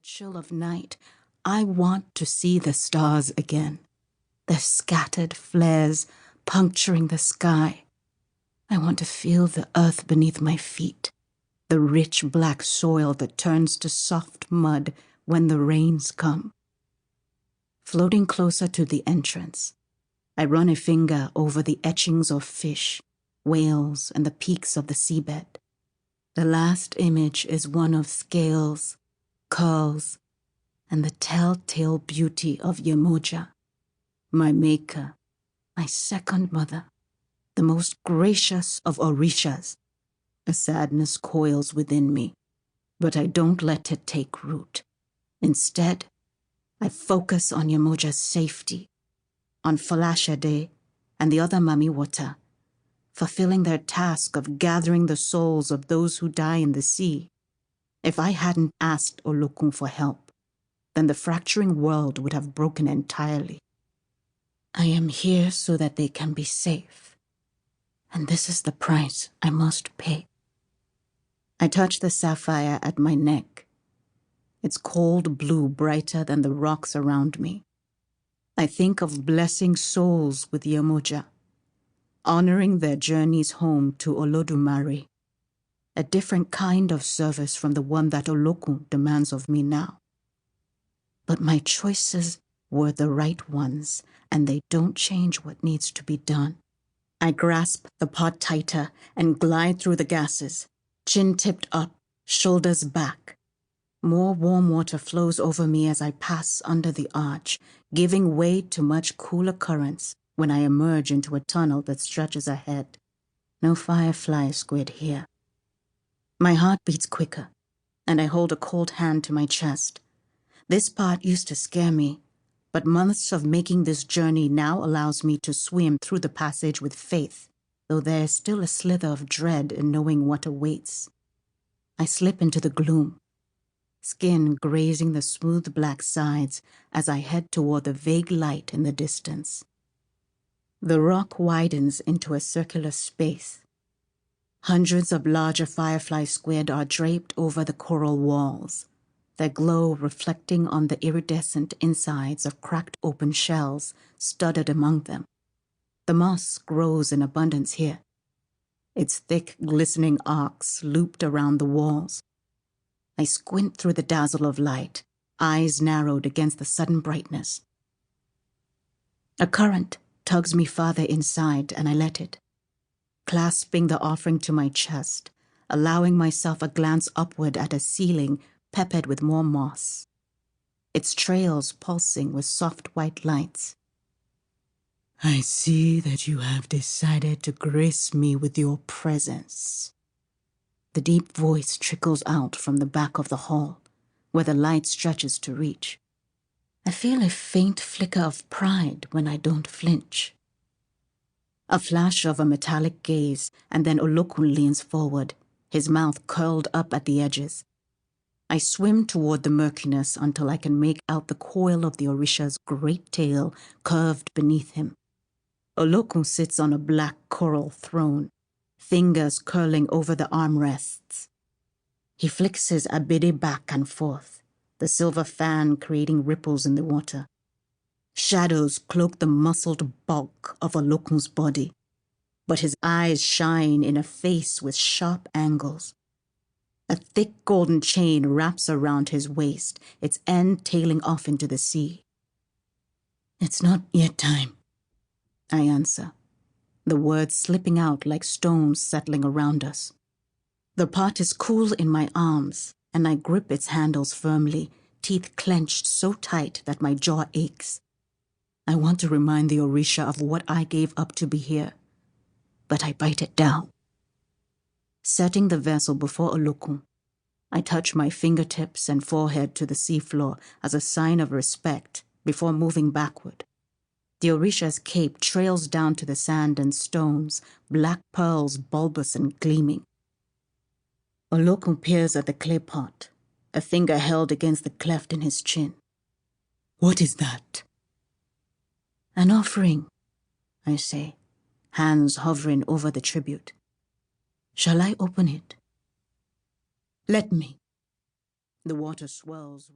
chill of night, I want to see the stars again, their scattered flares puncturing the sky. I want to feel the earth beneath my feet, the rich black soil that turns to soft mud when the rains come. Floating closer to the entrance, I run a finger over the etchings of fish, whales, and the peaks of the seabed. The last image is one of scales, curls, and the telltale beauty of Yemoja, my maker, my second mother, the most gracious of Orishas. A sadness coils within me, but I don't let it take root. Instead, I focus on Yemoja's safety, on Falashade and the other Mamiwata, fulfilling their task of gathering the souls of those who die in the sea. If I hadn't asked Olokun for help, then the fracturing world would have broken entirely. I am here so that they can be safe, and this is the price I must pay. I touch the sapphire at my neck, its cold blue brighter than the rocks around me. I think of blessing souls with Yemoja, honoring their journeys home to Olodumare, a different kind of service from the one that Olokun demands of me now. But my choices were the right ones, and they don't change what needs to be done. I grasp the pot tighter and glide through the gases, chin tipped up, shoulders back. More warm water flows over me as I pass under the arch, giving way to much cooler currents when I emerge into a tunnel that stretches ahead. No firefly squid here. My heart beats quicker, and I hold a cold hand to my chest. This part used to scare me, but months of making this journey now allows me to swim through the passage with faith, though there is still a slither of dread in knowing what awaits. I slip into the gloom, skin grazing the smooth black sides as I head toward the vague light in the distance. The rock widens into a circular space. Hundreds of larger firefly squid are draped over the coral walls, their glow reflecting on the iridescent insides of cracked open shells studded among them. The moss grows in abundance here, its thick, glistening arcs looped around the walls. I squint through the dazzle of light, eyes narrowed against the sudden brightness. A current tugs me farther inside, and I let it, clasping the offering to my chest, allowing myself a glance upward at a ceiling peppered with more moss, its trails pulsing with soft white lights. I see that you have decided to grace me with your presence. The deep voice trickles out from the back of the hall, where the light stretches to reach. I feel a faint flicker of pride when I don't flinch. A flash of a metallic gaze, and then Olokun leans forward, his mouth curled up at the edges. I swim toward the murkiness until I can make out the coil of the Orisha's great tail curved beneath him. Olokun sits on a black coral throne, fingers curling over the armrests. He flicks his abede back and forth, the silver fan creating ripples in the water. Shadows cloak the muscled bulk of Olokun's body, but his eyes shine in a face with sharp angles. A thick golden chain wraps around his waist, its end tailing off into the sea. It's not yet time, I answer, the words slipping out like stones settling around us. The pot is cool in my arms, and I grip its handles firmly, teeth clenched so tight that my jaw aches. I want to remind the Orisha of what I gave up to be here, but I bite it down. Setting the vessel before Olokun, I touch my fingertips and forehead to the seafloor as a sign of respect before moving backward. The Orisha's cape trails down to the sand and stones, black pearls bulbous and gleaming. Olokun peers at the clay pot, a finger held against the cleft in his chin. What is that? An offering, I say, hands hovering over the tribute. Shall I open it? Let me. The water swirls.